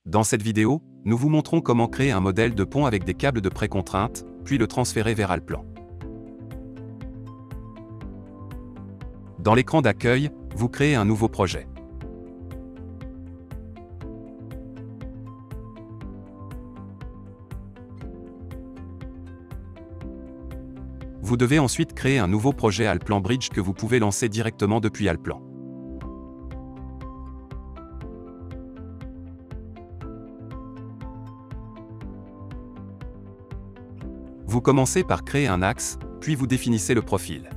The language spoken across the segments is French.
Dans cette vidéo, nous vous montrons comment créer un modèle de pont avec des câbles de précontrainte, puis le transférer vers Allplan. Dans l'écran d'accueil, vous créez un nouveau projet. Vous devez ensuite créer un nouveau projet Allplan Bridge que vous pouvez lancer directement depuis Allplan. Vous commencez par créer un axe, puis vous définissez le profil.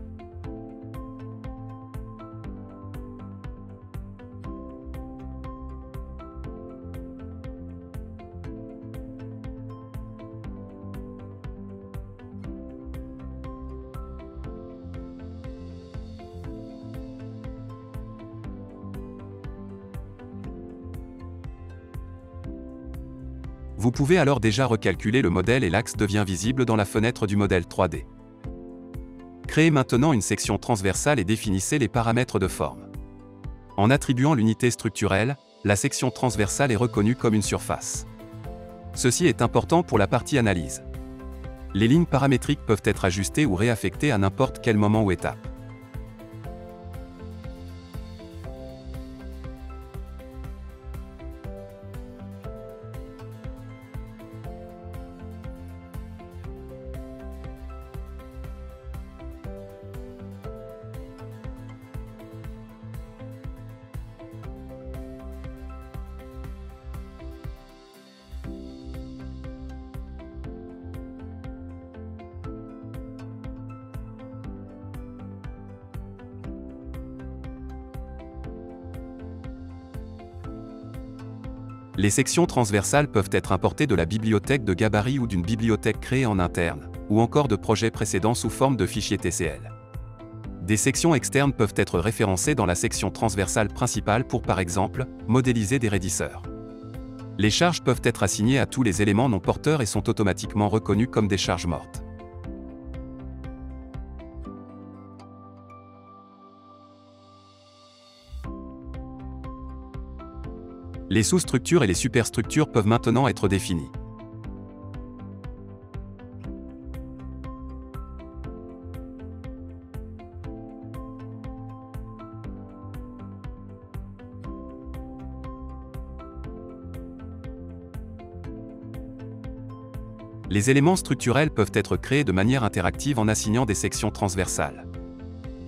Vous pouvez alors déjà recalculer le modèle et l'axe devient visible dans la fenêtre du modèle 3D. Créez maintenant une section transversale et définissez les paramètres de forme. En attribuant l'unité structurelle, la section transversale est reconnue comme une surface. Ceci est important pour la partie analyse. Les lignes paramétriques peuvent être ajustées ou réaffectées à n'importe quel moment ou étape. Les sections transversales peuvent être importées de la bibliothèque de gabarit ou d'une bibliothèque créée en interne, ou encore de projets précédents sous forme de fichiers TCL. Des sections externes peuvent être référencées dans la section transversale principale pour par exemple, modéliser des raidisseurs. Les charges peuvent être assignées à tous les éléments non porteurs et sont automatiquement reconnus comme des charges mortes. Les sous-structures et les superstructures peuvent maintenant être définies. Les éléments structurels peuvent être créés de manière interactive en assignant des sections transversales.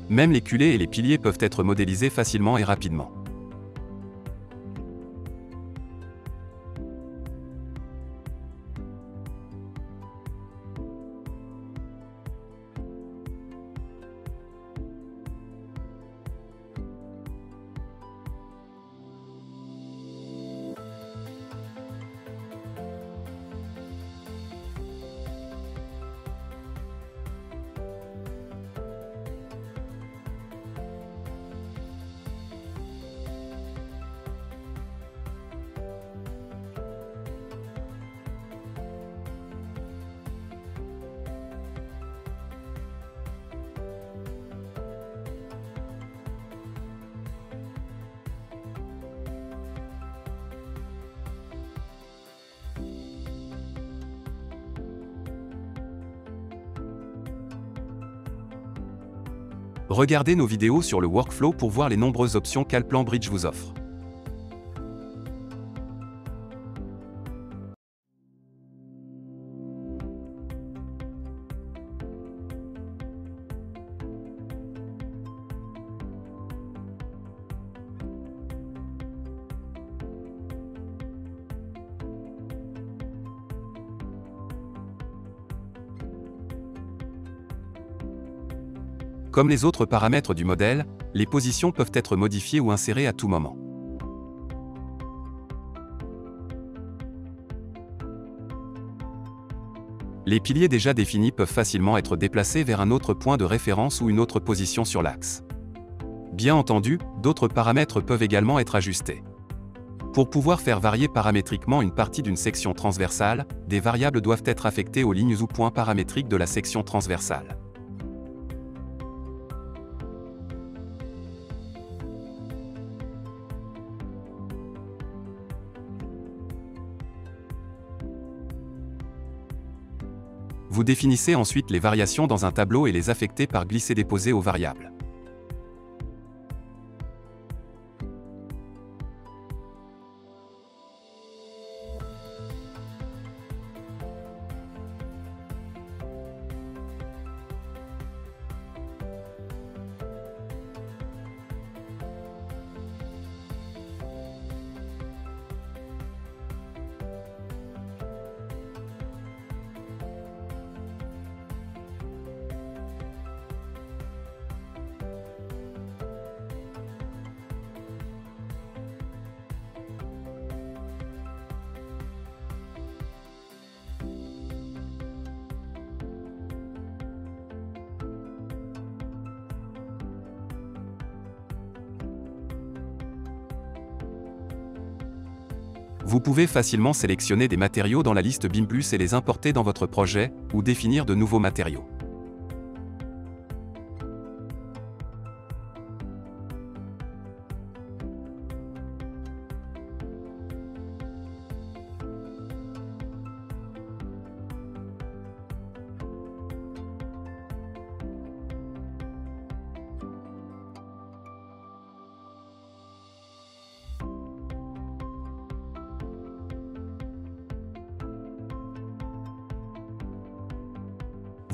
Même les culées et les piliers peuvent être modélisés facilement et rapidement. Regardez nos vidéos sur le workflow pour voir les nombreuses options qu'Allplan Bridge vous offre. Comme les autres paramètres du modèle, les positions peuvent être modifiées ou insérées à tout moment. Les piliers déjà définis peuvent facilement être déplacés vers un autre point de référence ou une autre position sur l'axe. Bien entendu, d'autres paramètres peuvent également être ajustés. Pour pouvoir faire varier paramétriquement une partie d'une section transversale, des variables doivent être affectées aux lignes ou points paramétriques de la section transversale. Vous définissez ensuite les variations dans un tableau et les affectez par glisser-déposer aux variables. Vous pouvez facilement sélectionner des matériaux dans la liste BIM+ et les importer dans votre projet, ou définir de nouveaux matériaux.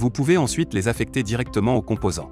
Vous pouvez ensuite les affecter directement aux composants.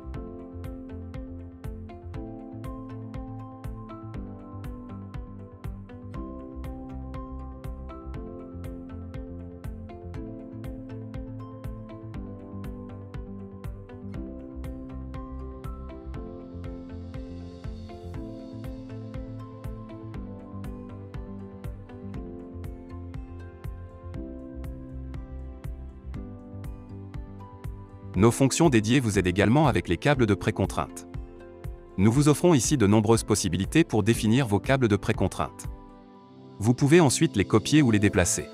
Nos fonctions dédiées vous aident également avec les câbles de précontrainte. Nous vous offrons ici de nombreuses possibilités pour définir vos câbles de précontrainte. Vous pouvez ensuite les copier ou les déplacer.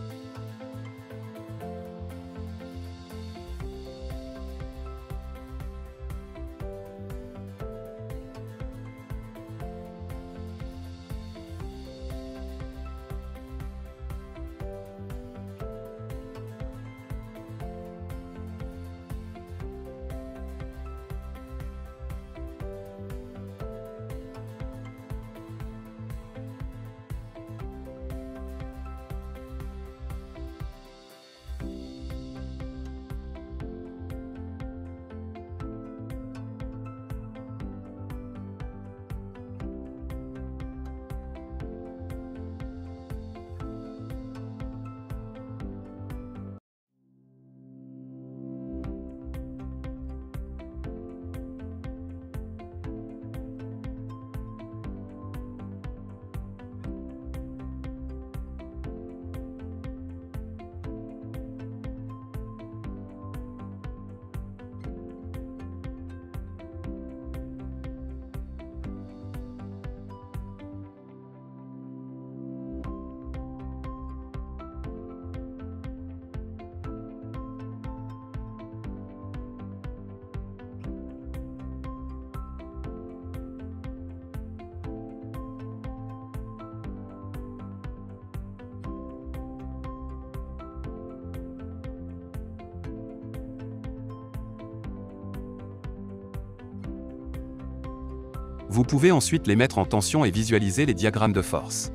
Vous pouvez ensuite les mettre en tension et visualiser les diagrammes de force.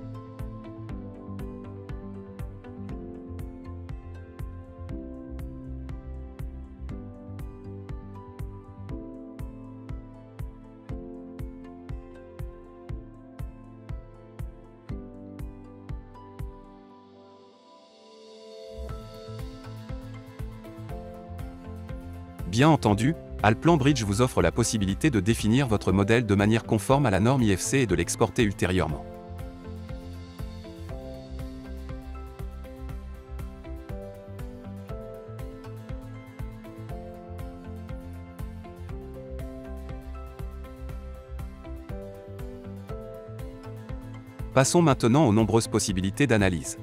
Bien entendu, Allplan Bridge vous offre la possibilité de définir votre modèle de manière conforme à la norme IFC et de l'exporter ultérieurement. Passons maintenant aux nombreuses possibilités d'analyse.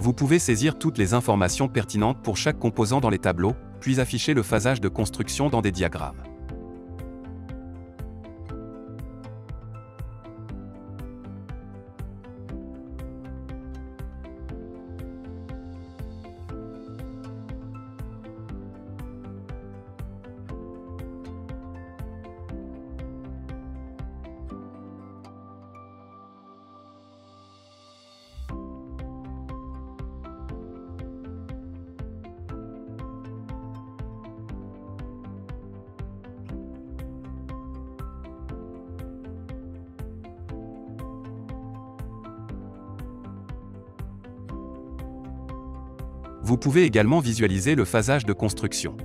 Vous pouvez saisir toutes les informations pertinentes pour chaque composant dans les tableaux, puis afficher le phasage de construction dans des diagrammes. Vous pouvez également visualiser le phasage de construction.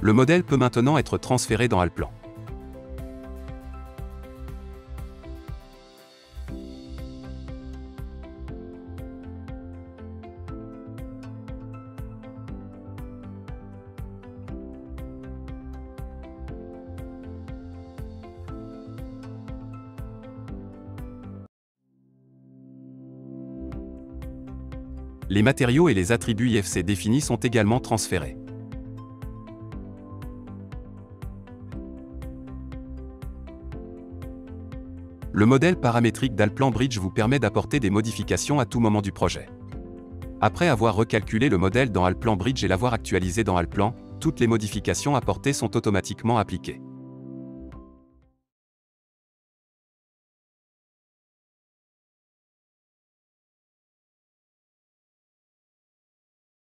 Le modèle peut maintenant être transféré dans Allplan. Les matériaux et les attributs IFC définis sont également transférés. Le modèle paramétrique d'Allplan Bridge vous permet d'apporter des modifications à tout moment du projet. Après avoir recalculé le modèle dans Allplan Bridge et l'avoir actualisé dans Allplan, toutes les modifications apportées sont automatiquement appliquées.